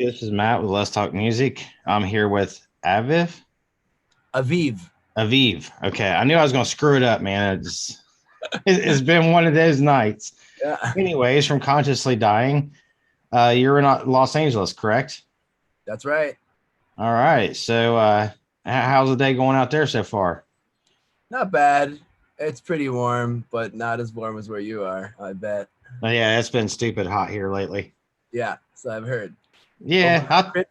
Hey, this is Matt with Let's Talk Music. I'm here with Aviv. Aviv. Okay, I knew I was going to screw it up, man. It's been one of those nights. Yeah, Anyways, from Consciously Dying, you're in Los Angeles, correct? that's right. All right. So, how's the day going out there so far? Not bad. It's pretty warm, but not as warm as where you are, I bet. Yeah, it's been stupid hot here lately. Yeah, so I've heard. Over Yeah, I'll 100?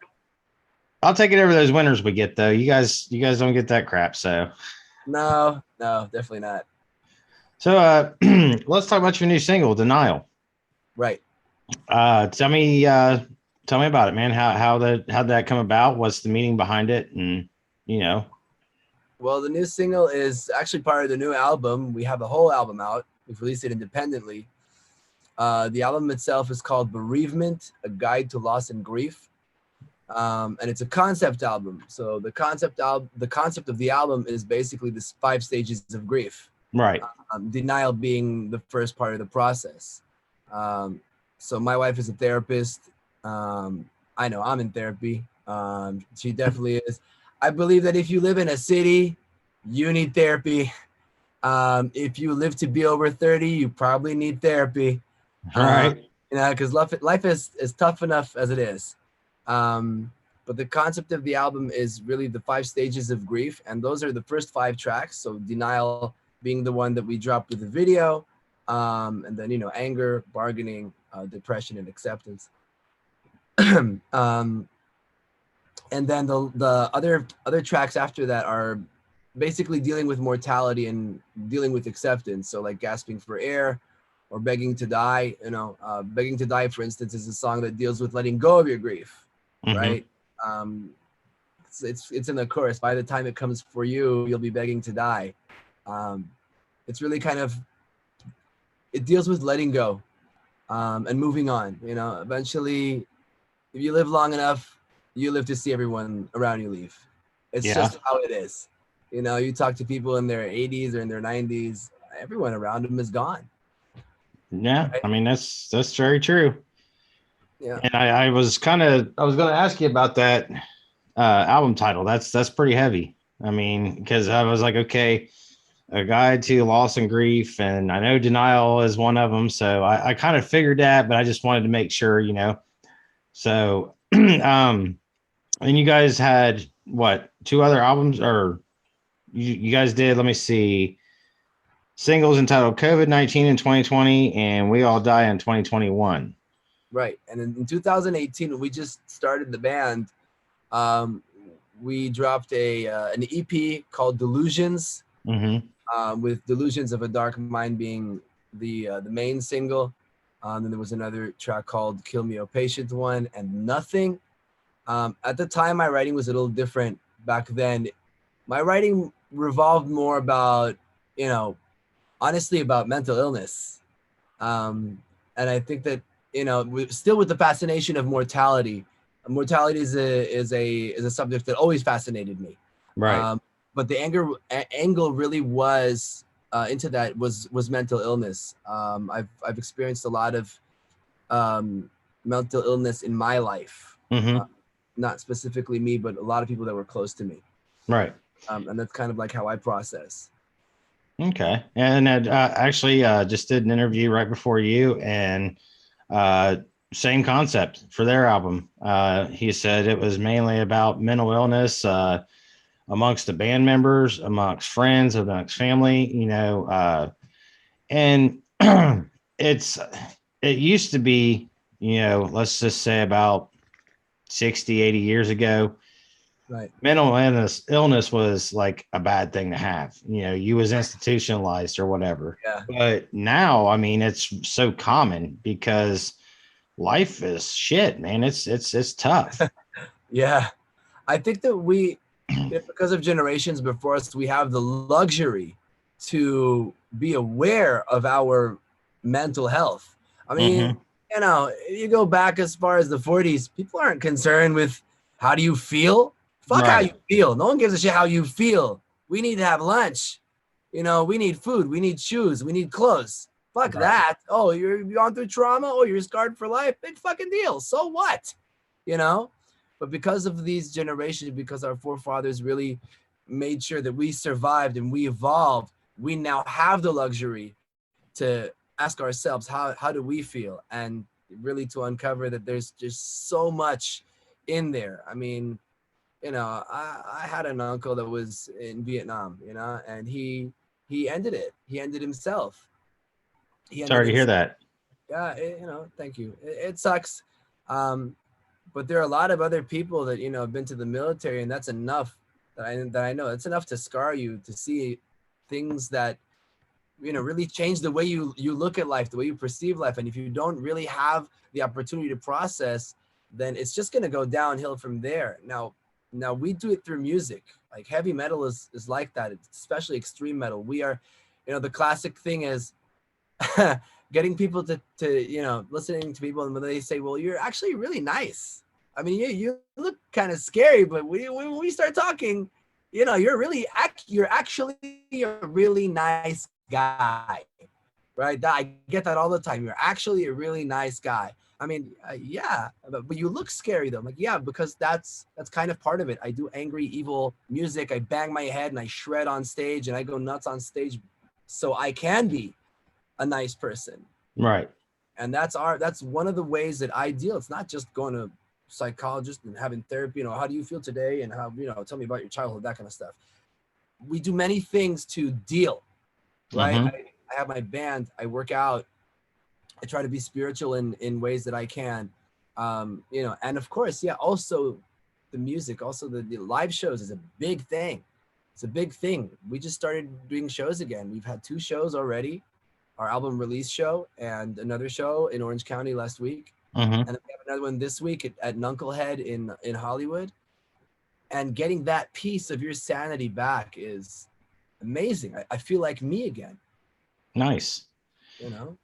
I'll take it over those winters we get though. You guys don't get that crap. No, definitely not. So, let's talk about your new single, Denial. Right. Tell me about it, man. How'd that come about? What's the meaning behind it? And you know, Well, the new single is actually part of the new album. We have a whole album out. We've released it independently. The album itself is called Bereavement, A Guide to Loss and Grief. And it's a concept album. So the concept of the album is basically this 5 stages of grief. right? Denial being the first part of the process. So my wife is a therapist. I know I'm in therapy. She definitely is. I believe that if you live in a city, you need therapy. If you live to be over 30, you probably need therapy. All right. Because life is tough enough as it is. But the concept of the album is really the 5 stages of grief, and those are the first 5 tracks. So Denial being the one that we dropped with the video, and then anger, bargaining, depression, and acceptance. And then the other tracks after that are basically dealing with mortality and dealing with acceptance. So like gasping for air or begging to die. Begging to die, for instance, is a song that deals with letting go of your grief, right? It's in the chorus. By the time it comes for you, you'll be begging to die. It's really it deals with letting go and moving on. Eventually, if you live long enough, you live to see everyone around you leave. It's just how it is. You talk to people in their 80s or in their 90s, everyone around them is gone. Yeah. Right? I mean, that's very true. Yeah. And I was going to ask you about that album title. That's pretty heavy. I mean, because I was like, okay, a guide to loss and grief, and I know denial is one of them. So I kind of figured that, but I just wanted to make sure. So, and you guys had what, 2 other albums, or you guys did? Let me see. Singles entitled COVID-19 in 2020 and We All Die in 2021. Right. And in 2018, when we just started the band, we dropped an EP called Delusions, with Delusions of a Dark Mind being the main single. Then there was another track called Kill Me, O Patient One, and Nothing. At the time, my writing was a little different. Back then, my writing revolved more about, honestly, about mental illness. And I think that, still with the fascination of mortality. Mortality is a subject that always fascinated me. Right. But the angle really was into that was mental illness. I've experienced a lot of mental illness in my life. Not specifically me, but a lot of people that were close to me. Right. And that's kind of like how I process. Okay. And I actually just did an interview right before you, and same concept for their album. He said it was mainly about mental illness amongst the band members, amongst friends, amongst family, and it used to be, let's just say about 60, 80 years ago. Right. Mental illness was like a bad thing to have. You was institutionalized or whatever. Yeah. But now, I mean, it's so common because life is shit, man. It's tough. Yeah. I think that because of generations before us, we have the luxury to be aware of our mental health. I mean, you go back as far as the 40s, people aren't concerned with how do you feel? Fuck how you feel. No one gives a shit how you feel. We need to have lunch. We need food. We need shoes. We need clothes. Fuck that. Oh, you're gone through trauma? Oh, you're scarred for life? Big fucking deal. So what? you know. But because of these generations, because our forefathers really made sure that we survived and we evolved, we now have the luxury to ask ourselves, how do we feel? And really to uncover that there's just so much in there. I mean, you know, I had an uncle that was in Vietnam, you know, and he ended it. He ended himself. He ended Sorry to hear himself. that. Yeah, you know, thank you. It sucks. Um, but there are a lot of other people that, you know, have been to the military, and that's enough that I know. It's enough to scar you, to see things that, you know, really change the way you look at life, the way you perceive life. And if you don't really have the opportunity to process, then it's just going to go downhill from there. Now we do it through music. Like heavy metal is like that, especially extreme metal. We are, you know, the classic thing is getting people to you know, listening to people, and when they say, well, you're actually really nice. I mean, you look kind of scary, but when we start talking, you know, you're actually a really nice guy, right? I get that all the time. You're actually a really nice guy. I mean, yeah, but you look scary though. I'm like, yeah, because that's kind of part of it. I do angry, evil music. I bang my head and I shred on stage and I go nuts on stage, so I can be a nice person. Right. And that's one of the ways that I deal. It's not just going to psychologist and having therapy, you know, how do you feel today, and how, you know, tell me about your childhood, that kind of stuff. We do many things to deal, right? Mm-hmm. I have my band, I work out, I try to be spiritual in ways that I can. You know, and of course, yeah, also the music, also the live shows is a big thing. It's a big thing. We just started doing shows again. We've had 2 shows already, our album release show and another show in Orange County last week. Mm-hmm. And then we have another one this week at Knucklehead in Hollywood. And getting that piece of your sanity back is amazing. I feel like me again, Nice. you know?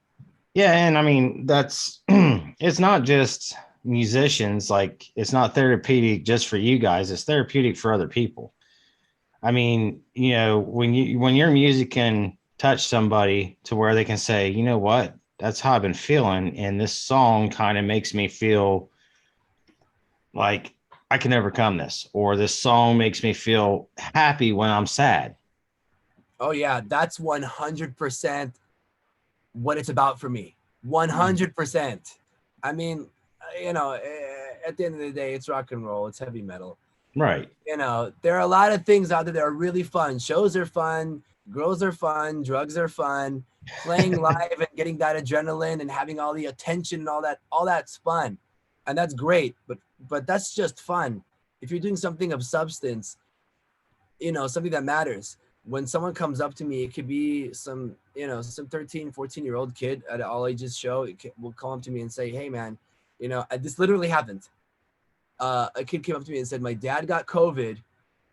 Yeah, and I mean that's it's not just musicians, like it's not therapeutic just for you guys, it's therapeutic for other people. I mean, you know, when your music can touch somebody to where they can say, you know what, that's how I've been feeling, and this song kind of makes me feel like I can overcome this, or this song makes me feel happy when I'm sad. Oh yeah, that's 100% what it's about for me. 100%. I mean, you know, at the end of the day, it's rock and roll, it's heavy metal. Right. You know, there are a lot of things out there that are really fun. Shows are fun, girls are fun, drugs are fun, playing live and getting that adrenaline and having all the attention and all that's fun. And that's great, but that's just fun. If you're doing something of substance, you know, something that matters. When someone comes up to me, it could be some, you know, some 13, 14-year-old kid at an all ages show, will come up to me and say, hey man, you know, this literally happened. A kid came up to me and said, my dad got COVID.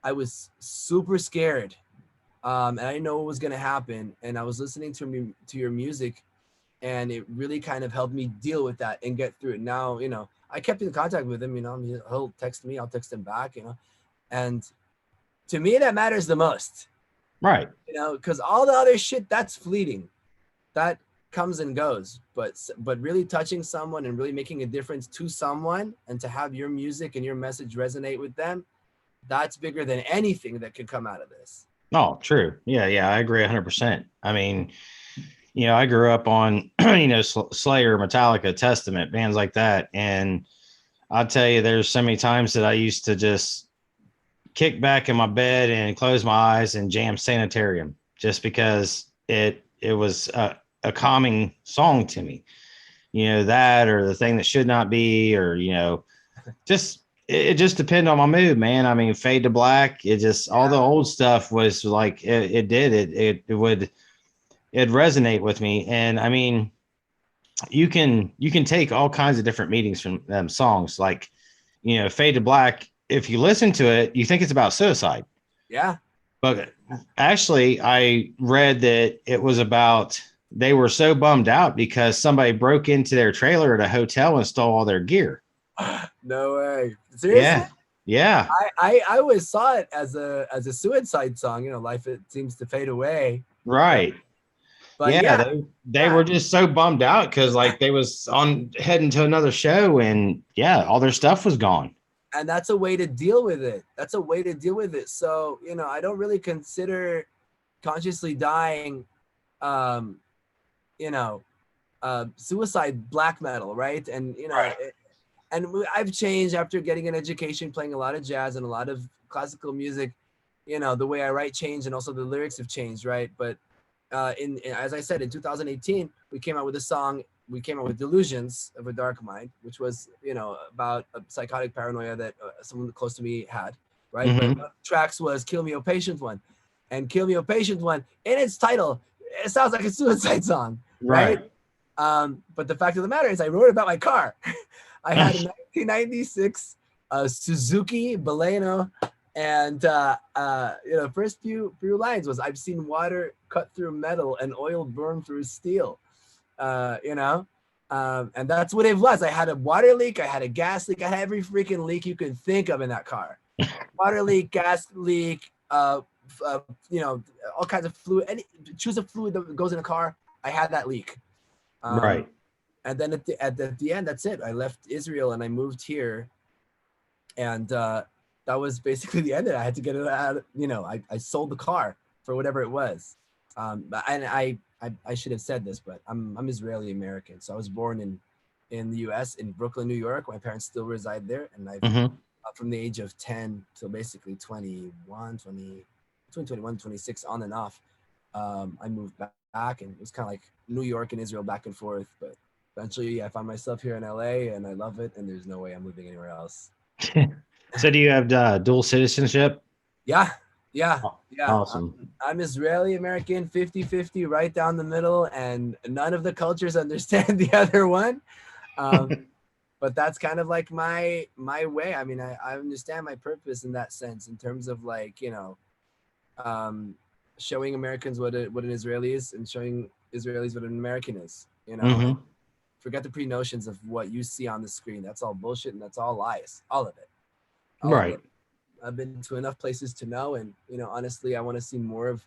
I was super scared. And I didn't know what was going to happen. And I was listening to your music, and it really kind of helped me deal with that and get through it. Now, you know, I kept in contact with him, you know, he'll text me, I'll text him back, you know, and to me, that matters the most, Right. you know, because all the other shit, that's fleeting. That comes and goes. But really touching someone and really making a difference to someone, and to have your music and your message resonate with them, that's bigger than anything that could come out of this. Oh, true. Yeah, yeah, I agree 100%. I mean, you know, I grew up on, you know, Slayer, Metallica, Testament, bands like that. And I'll tell you, there's so many times that I used to just kick back in my bed and close my eyes and jam Sanitarium, just because it was a calming song to me. You know, that, or the thing that should not be, or, you know, just it just depended on my mood, man. I mean, Fade to Black, it just, all the Yeah. old stuff was like it would it resonate with me. And I mean, you can take all kinds of different meanings from them songs. Like, you know, Fade to Black, if you listen to it, you think it's about suicide. Yeah. But actually, I read that it was about, they were so bummed out because somebody broke into their trailer at a hotel and stole all their gear. No way. Seriously? Yeah. Yeah. I always saw it as a suicide song, you know, life, it seems to fade away. Right? Right. But Yeah, yeah, they yeah, were just so bummed out because like they was on heading to another show and yeah, all their stuff was gone. and that's a way to deal with it. That's a way to deal with it. So, you know, I don't really consider consciously dying, um, you know, suicide black metal, right? And you know, Right. and I've changed after getting an education, playing a lot of jazz and a lot of classical music. You know, the way I write changed, and also the lyrics have changed, right? But as I said, in 2018, we came out with a song. We came out with "Delusions of a Dark Mind," which was, you know, about a psychotic paranoia that someone close to me had, right? But Mm-hmm. one of the tracks was "Kill Me, O Patient One," and "Kill Me, O Patient One" in its title, it sounds like a suicide song, right? Right. But the fact of the matter is, I wrote about my car. I had a 1996 Suzuki Baleno, and you know, first few lines was, "I've seen water cut through metal and oil burn through steel." You know, and that's what it was. I had a water leak, I had a gas leak, I had every freaking leak you can think of in that car. Water leak, gas leak, you know, all kinds of fluid. Any choose a fluid that goes in a car. I had that leak. Um, Right. and then at the end, that's it. I left Israel and I moved here, and that was basically the end of it. I had to get it out. You know, I sold the car for whatever it was. And I should have said this, but I'm Israeli American, so I was born in the U.S. in Brooklyn, New York. My parents still reside there, and I've Mm-hmm. from the age of 10 till basically 21, 26, on and off. I moved back, and it was kind of like New York and Israel back and forth. But eventually, I found myself here in LA, and I love it. And there's no way I'm moving anywhere else. So do you have dual citizenship? Yeah, yeah, Oh, yeah. awesome. I'm Israeli American, 50-50, right down the middle, and none of the cultures understand the other one. Um, but that's kind of like my way. I mean, I understand my purpose in that sense, in terms of, like, you know, um, showing Americans what an Israeli is, and showing Israelis what an American is. You know, and Mm-hmm. forget the pre-notions of what you see on the screen. That's all bullshit, and that's all lies. All of it. All of it. Right. I've been to enough places to know, and you know, honestly, I want to see more of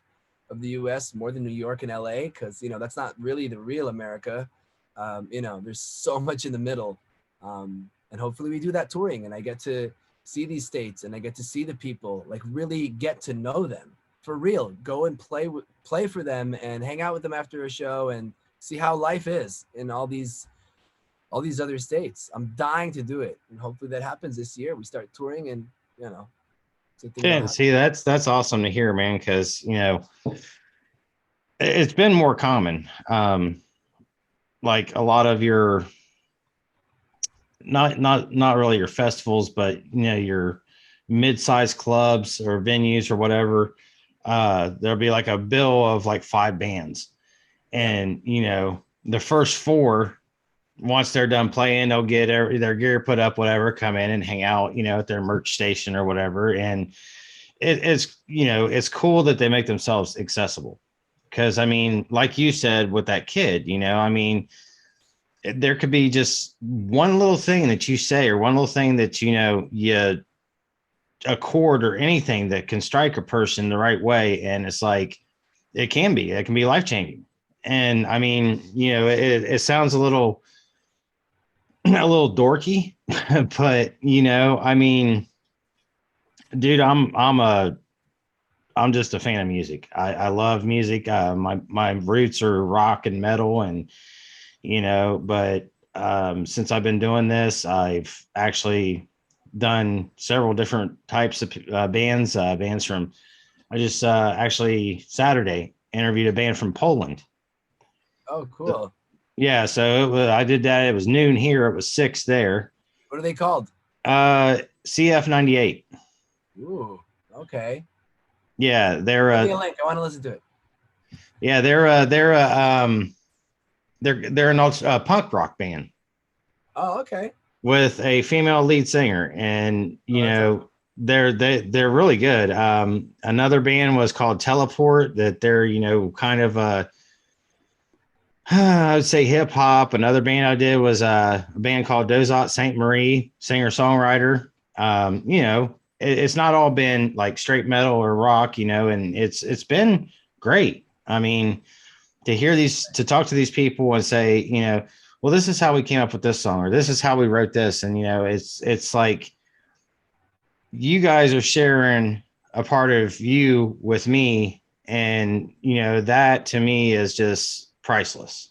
the U.S., more than New York and L.A., because you know that's not really the real America. You know, there's so much in the middle, and hopefully we do that touring, and I get to see these states, and I get to see the people, like really get to know them for real. Go and play for them, and hang out with them after a show, and see how life is in all these other states. I'm dying to do it, and hopefully that happens this year. We start touring, and you know, good thing that'll Yeah, happen. see, that's awesome to hear, man, because you know it's been more common. Like a lot of your not really your festivals, but you know your mid-sized clubs or venues or whatever. There'll be like a bill of like five bands, Yeah. and you know the first four, once they're done playing, they'll get their gear put up, whatever, come in and hang out, you know, at their merch station or whatever. And it's, you know, it's cool that they make themselves accessible. Cause I mean, like you said with that kid, you know, I mean, there could be just one little thing that you say or one little thing that, you know, you a chord or anything that can strike a person the right way. And it's like, it can be life changing. And I mean, you know, it sounds a little dorky, but you know, I mean, dude, I'm just a fan of music. I love music. My roots are rock and metal, and you know, but since I've been doing this, I've actually done several different types of bands. Bands from I just actually Saturday interviewed a band from Poland. Oh, cool. Yeah, so I did that. It was noon here. It was 6 there. What are they called? CF98. Ooh, okay. Yeah, Send me a link. I want to listen to it. yeah, they're an punk rock band Oh, okay. with a female lead singer, and Oh, you that's awesome. know they're really good. Another band was called Teleport. That they're, you know, kind of I would say hip hop. Another band I did was a band called Dozot Saint Marie, singer songwriter. You know, it's not all been like straight metal or rock, you know, and it's been great. I mean, to talk to these people and say, well, this is how we came up with this song, or this is how we wrote this. And, it's like you guys are sharing a part of you with me. And, that to me is just priceless.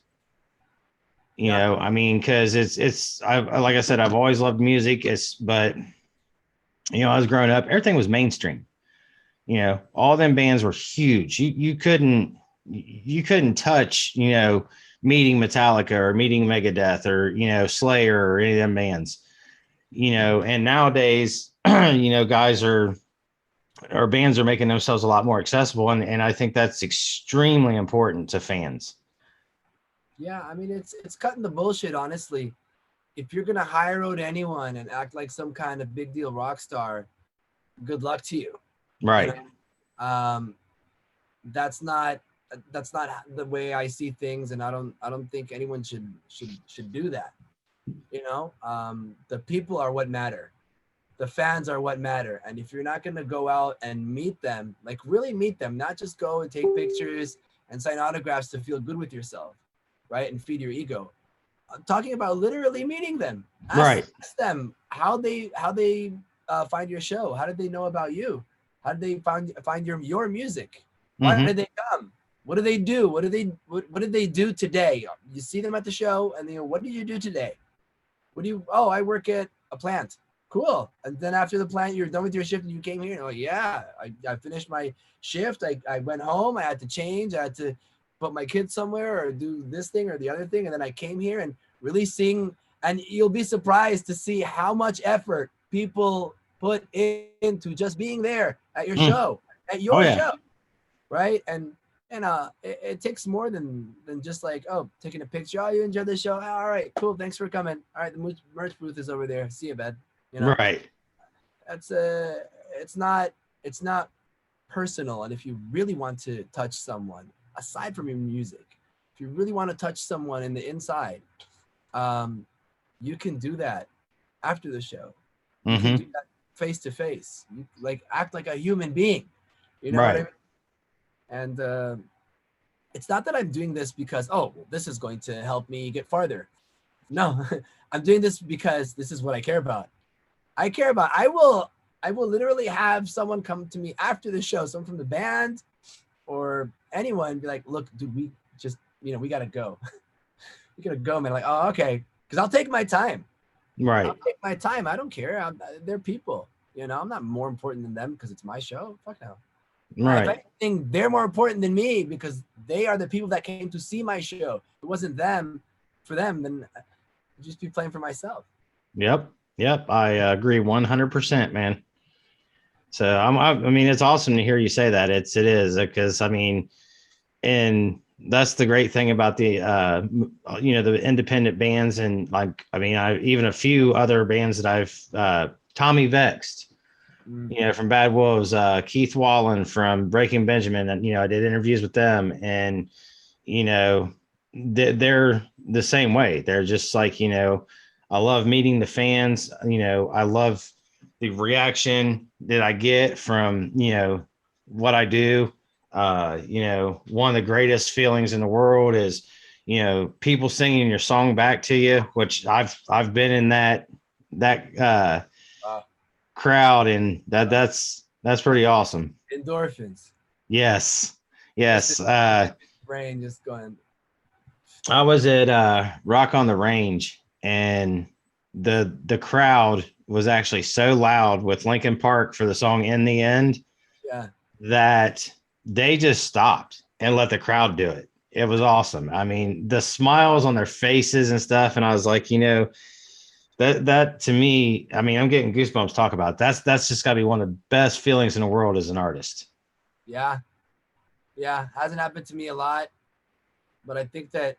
I mean, cause like I said, I've always loved music. But I was growing up, everything was mainstream. All them bands were huge. You couldn't touch, meeting Metallica or meeting Megadeth or, Slayer or any of them bands, and nowadays, guys or bands are making themselves a lot more accessible. And I think that's extremely important to fans. Yeah. I mean, it's cutting the bullshit, honestly. If you're going to hire out anyone and act like some kind of big deal rock star, good luck to you. Right. That's not the way I see things. And I don't think anyone should do that. The people are what matter. The fans are what matter. And if you're not going to go out and meet them, like really meet them, not just go and take pictures and sign autographs to feel good with yourself, right? And feed your ego. I'm talking about literally meeting them. Ask them how they find your show. How did they know about you? How did they find your music? Why did they come? What do they do? What did they do today? You see them at the show and they go, what did you do today? I work at a plant. Cool. And then after the plant, you're done with your shift and you came here. And yeah, I finished my shift. I went home. I had to change. I had to put my kids somewhere or do this thing or the other thing. And then I came here and really sing. And you'll be surprised to see how much effort people put into just being there at your show, show. Right. And it takes more than just like, taking a picture. Oh, you enjoyed the show. All right, cool. Thanks for coming. All right. The merch booth is over there. See you, bud. Right. That's it's not personal. And if you really want to touch someone aside from your music, if you really want to touch someone in the inside, you can do that after the show. You can do that face to face. You like act like a human being. You know what I mean? And it's not that I'm doing this because, this is going to help me get farther. No, I'm doing this because this is what I care about. I will literally have someone come to me after the show, someone from the band or anyone, be like, look, dude, we just, we got to go. We got to go, man. Like, oh, okay. Because I'll take my time. Right. I'll take my time. I don't care. They're people. I'm not more important than them because it's my show. Fuck no. Right. If anything, they're more important than me because they are the people that came to see my show. If it wasn't them, for them, then I'd just be playing for myself. Yep. I agree 100%, man. So I mean, it's awesome to hear you say that. It is because I mean, and that's the great thing about the the independent bands. And like, I mean, even a few other bands that I've Tommy Vexed, from Bad Wolves, Keith Wallen from Breaking Benjamin, and I did interviews with them, and they're the same way. They're just like, I love meeting the fans. I love the reaction that I get from what I do. One of the greatest feelings in the world is people singing your song back to you, which I've been in that crowd, and that's pretty awesome. Endorphins. Yes. Brain just going. I was at Rock on the Range, and the crowd was actually so loud with Linkin Park for the song In the End that they just stopped and let the crowd do it. It was awesome. I mean, the smiles on their faces and stuff. And I was like, that to me, I mean, I'm getting goosebumps talk about it. That's just gotta be one of the best feelings in the world as an artist. Yeah. Hasn't happened to me a lot, but I think that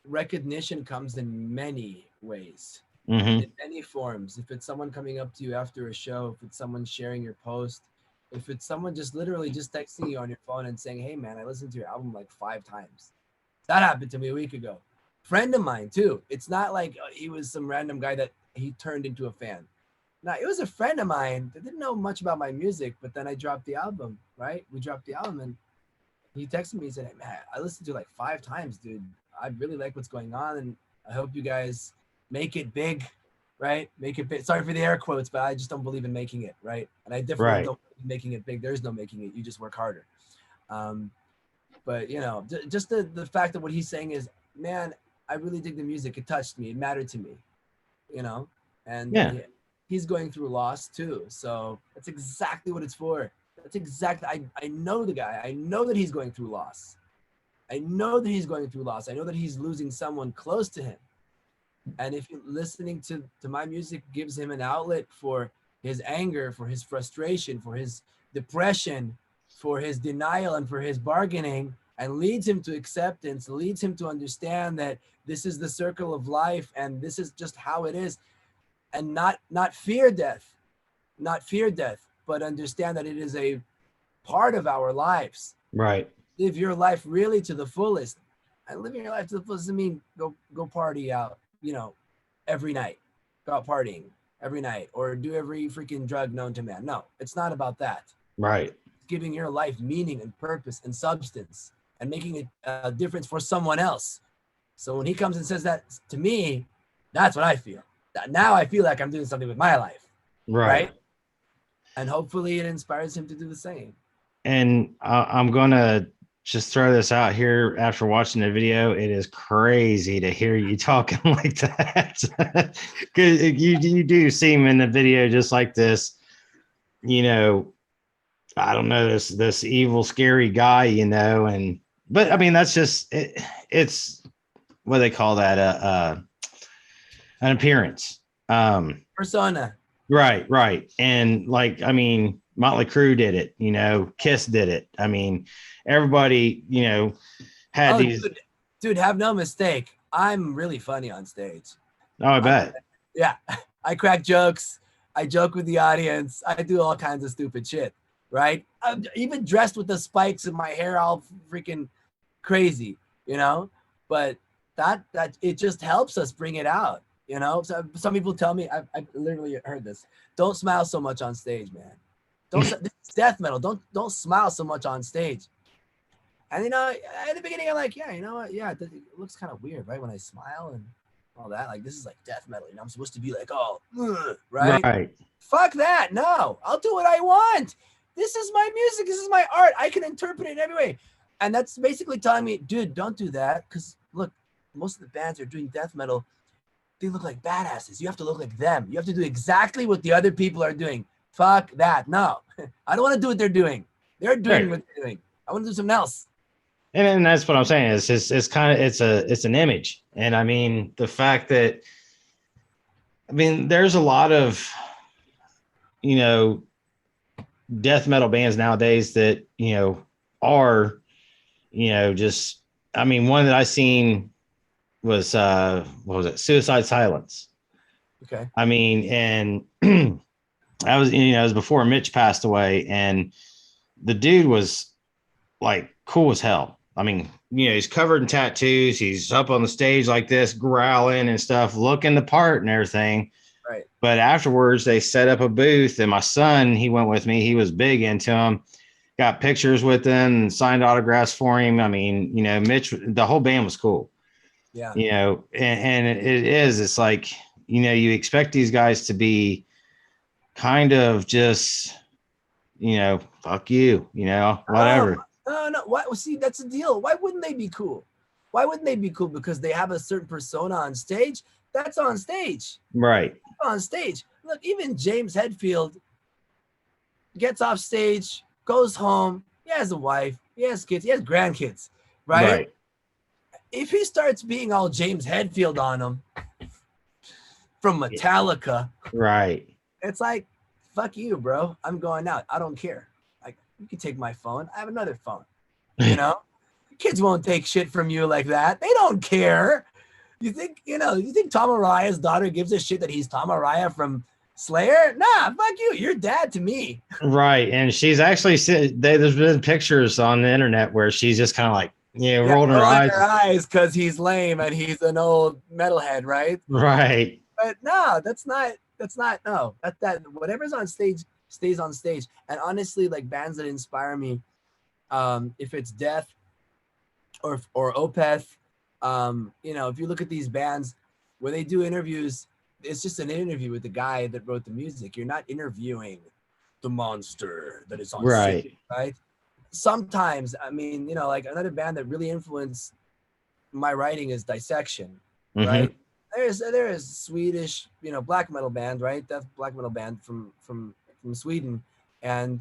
recognition comes in many ways, in many forms. If it's someone coming up to you after a show, if it's someone sharing your post, if it's someone just literally just texting you on your phone and saying, hey man, I listened to your album like 5 times. That happened to me a week ago. Friend of mine too. It's not like he was some random guy that he turned into a fan. No, it was a friend of mine that didn't know much about my music, but then I dropped the album, right? We dropped the album and he texted me and said, hey, man, I listened to it like 5 times, dude. I really like what's going on, and I hope you guys make it big, right? Make it big. Sorry for the air quotes, but I just don't believe in making it, right? And I definitely Right. don't believe in making it big. There's no making it. You just work harder. But you know, just the fact that what he's saying is, man, I really dig the music. It touched me. It mattered to me, you know. And Yeah. he's going through loss too. So that's exactly what it's for. That's exactly. I know the guy. I know that he's going through loss. I know that he's going through loss. I know that he's losing someone close to him. And if listening to my music gives him an outlet for his anger, for his frustration, for his depression, for his denial, and for his bargaining, and leads him to acceptance, leads him to understand that this is the circle of life and this is just how it is, and not fear death, but understand that it is a part of our lives. Right. Live your life really to the fullest. And living your life to the fullest doesn't mean go party out, you know, every night. Go out partying every night or do every freaking drug known to man. No, it's not about that. Right. It's giving your life meaning and purpose and substance and making it a difference for someone else. So when he comes and says that to me, that's what I feel. Now I feel like I'm doing something with my life. Right? And hopefully it inspires him to do the same. And I'm going to just throw this out here after watching the video. It is crazy to hear you talking like that. Because you do seem in the video just like this, you know, I don't know, this evil, scary guy, you know, but I mean, that's just, it's what they call that, an appearance. Persona. Right. And like, I mean, Motley Crue did it, you know, Kiss did it. I mean, everybody, you know, had these. Dude, have no mistake. I'm really funny on stage. Oh, I bet. Yeah. I crack jokes. I joke with the audience. I do all kinds of stupid shit, right? I'm even dressed with the spikes in my hair, all freaking crazy, you know? But that it just helps us bring it out, you know? So some people tell me, I literally heard this, don't smile so much on stage, man. This is death metal. Don't smile so much on stage. And you know, at the beginning, I'm like, yeah, you know what? Yeah, it looks kind of weird, right? When I smile and all that, like this is like death metal. You know, I'm supposed to be like, oh, right? Right. Fuck that. No, I'll do what I want. This is my music. This is my art. I can interpret it in every way. And that's basically telling me, dude, don't do that. Because look, most of the bands are doing death metal. They look like badasses. You have to look like them. You have to do exactly what the other people are doing. Fuck that. No, I don't want to do what they're doing. They're doing what they're doing. I want to do something else. And that's what I'm saying. It's kind of, it's an image. And I mean, the fact that, I mean, there's a lot of, you know, death metal bands nowadays that, you know, are, you know, just, I mean, one that I seen was, what was it? Suicide Silence. Okay. I mean, and I was, you know, it was before Mitch passed away, and the dude was like cool as hell. I mean, you know, he's covered in tattoos. He's up on the stage like this, growling and stuff, looking the part and everything. Right. But afterwards, they set up a booth, and my son, he went with me. He was big into him. Got pictures with him and signed autographs for him. I mean, you know, Mitch, the whole band was cool. Yeah. You know, and it is. It's like, you know, you expect these guys to be kind of just, you know, fuck you, you know, whatever. No. Why? See, that's the deal. Why wouldn't they be cool? Why wouldn't they be cool? Because they have a certain persona on stage. That's on stage. Right. On stage. Look, even James Hetfield gets off stage, goes home. He has a wife. He has kids. He has grandkids. Right? If he starts being all James Hetfield on him from Metallica, right? It's like, fuck you, bro. I'm going out. I don't care. Like, you can take my phone. I have another phone. You know, kids won't take shit from you like that. They don't care. You think Tom Araya's daughter gives a shit that he's Tom Araya from Slayer? Nah, fuck you. You're dad to me. Right. And she's actually, there's been pictures on the internet where she's just kind of like, rolling her eyes because he's lame and he's an old metalhead, right? Right. But no, that's not no. That whatever's on stage stays on stage. And honestly, like bands that inspire me, if it's Death or Opeth, if you look at these bands where they do interviews, it's just an interview with the guy that wrote the music. You're not interviewing the monster that is on stage, right? Sometimes, I mean, like another band that really influenced my writing is Dissection, right? There is Swedish, black metal band, right? Death black metal band from Sweden, and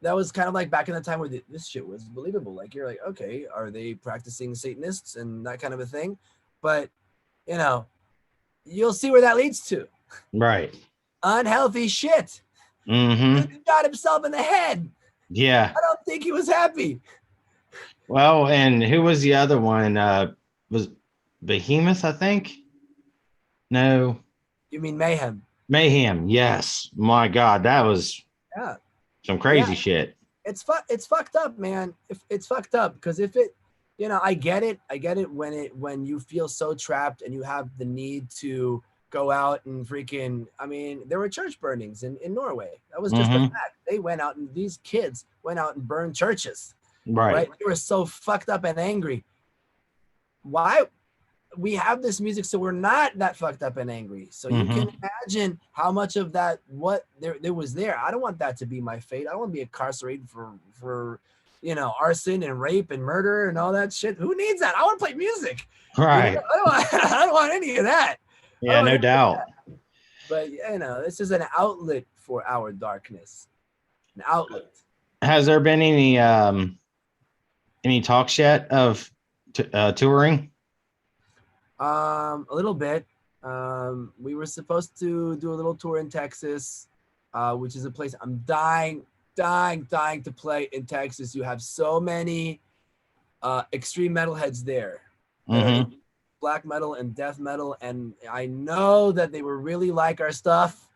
that was kind of like back in the time where this shit was believable. Like you're like, okay, are they practicing Satanists and that kind of a thing? But you'll see where that leads to. Right. Unhealthy shit. He shot himself in the head. Yeah. I don't think he was happy. Well, and who was the other one? Was Behemoth, I think? No. You mean Mayhem? Mayhem, yes. My God, that was some crazy shit. It's fucked up, man. It's fucked up because if it, I get it when you feel so trapped and you have the need to go out and freaking, I mean, there were church burnings in Norway. That was just a fact. They went out and these kids went out and burned churches. Right? They were so fucked up and angry. Why? We have this music so we're not that fucked up and angry. So you can imagine how much of that there was there. I don't want that to be my fate. I don't want to be incarcerated for arson and rape and murder and all that shit. Who needs that? I want to play music. Right. I don't want any of that. Yeah, no doubt. But this is an outlet for our darkness. An outlet. Has there been any talks yet of touring? A little bit. We were supposed to do a little tour in Texas, which is a place I'm dying to play in Texas. You have so many extreme metalheads there. Black metal and death metal, and I know that they were really like our stuff.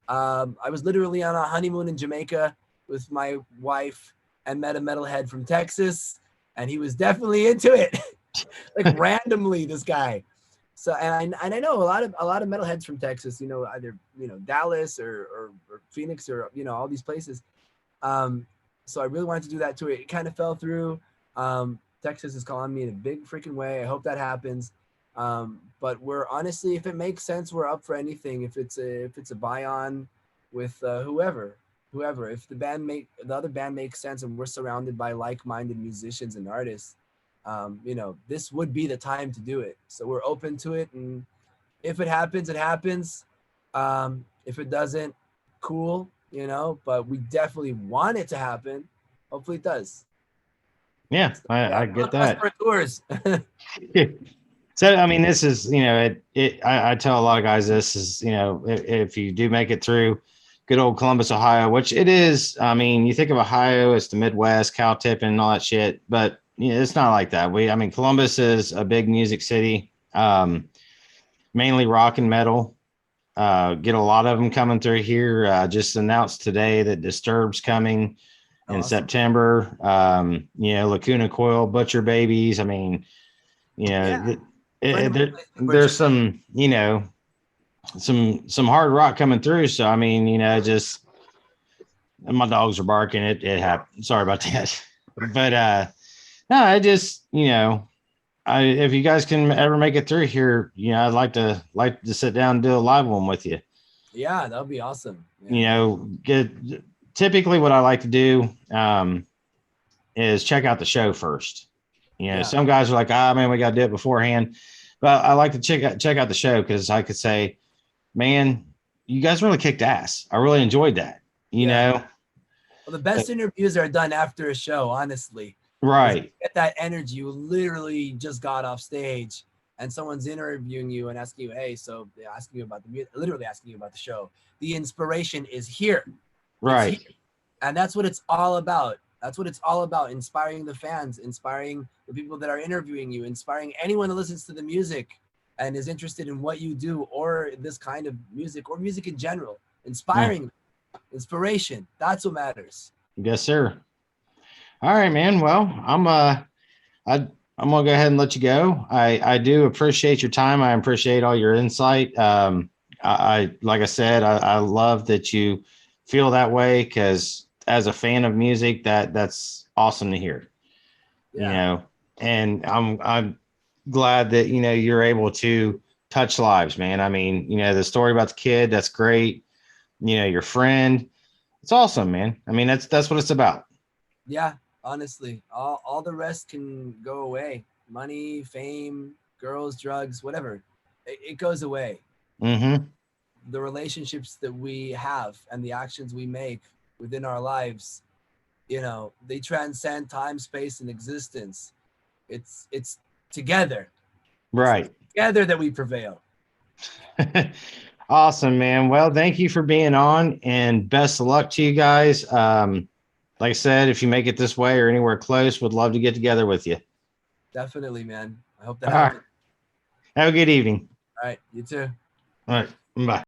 I was literally on a honeymoon in Jamaica with my wife and met a metalhead from Texas, and he was definitely into it. Like randomly, this guy. So and I know a lot of metalheads from Texas, either Dallas or Phoenix or all these places. So I really wanted to do that tour. It kind of fell through. Texas is calling me in a big freaking way. I hope that happens. But we're honestly, if it makes sense, we're up for anything. If it's a buy-on with whoever. If the other band makes sense and we're surrounded by like-minded musicians and artists, this would be the time to do it. So we're open to it, and if it happens, it happens. If it doesn't, cool, but we definitely want it to happen. Hopefully it does. Yeah, I get that. For tours. So, I mean, this is, I tell a lot of guys this is, if you do make it through good old Columbus, Ohio, which it is. I mean, you think of Ohio, it's the Midwest, cow tipping and all that shit, but it's not like that. Columbus is a big music city, mainly rock and metal. Get a lot of them coming through here. Just announced today that Disturbed's coming in September. Lacuna Coil, Butcher Babies. I mean, there's some, some hard rock coming through. So, I mean, just my dogs are barking. It happened. Sorry about that. But, no, I just, if you guys can ever make it through here, I'd like to sit down and do a live one with you. Yeah, that would be awesome. Typically what I like to do is check out the show first. Some guys are like, man, we got to do it beforehand. But I like to check out the show because I could say, man, you guys really kicked ass. I really enjoyed that. Well, the best interviews are done after a show, honestly. Right. Get that energy. You literally just got off stage and someone's interviewing you and asking you, hey, so they're asking you about the music, literally asking you about the show. The inspiration is here. Right. Here. And that's what it's all about. That's what it's all about. Inspiring the fans, inspiring the people that are interviewing you, inspiring anyone that listens to the music and is interested in what you do or this kind of music or music in general. Inspiring, inspiration. That's what matters. Yes, sir. All right, man. Well, I'm gonna go ahead and let you go. I do appreciate your time. I appreciate all your insight. I like I said, I love that you feel that way because as a fan of music, that's awesome to hear. Yeah. You know, and I'm glad that, you know, you're able to touch lives, man. I mean, you know, the story about the kid, that's great. You know, your friend, it's awesome, man. I mean, that's what it's about. Yeah, honestly, all the rest can go away. Money, fame, girls, drugs, whatever. It goes away. Mm-hmm. The relationships that we have and the actions we make within our lives, you know, they transcend time, space, and existence. It's together. It's Right. together that we prevail. Awesome, man. Well, thank you for being on, and best of luck to you guys. Like I said, if you make it this way or anywhere close, would love to get together with you. Definitely, man. I hope that All right. happens. Have a good evening. All right, you too. All right. Bye.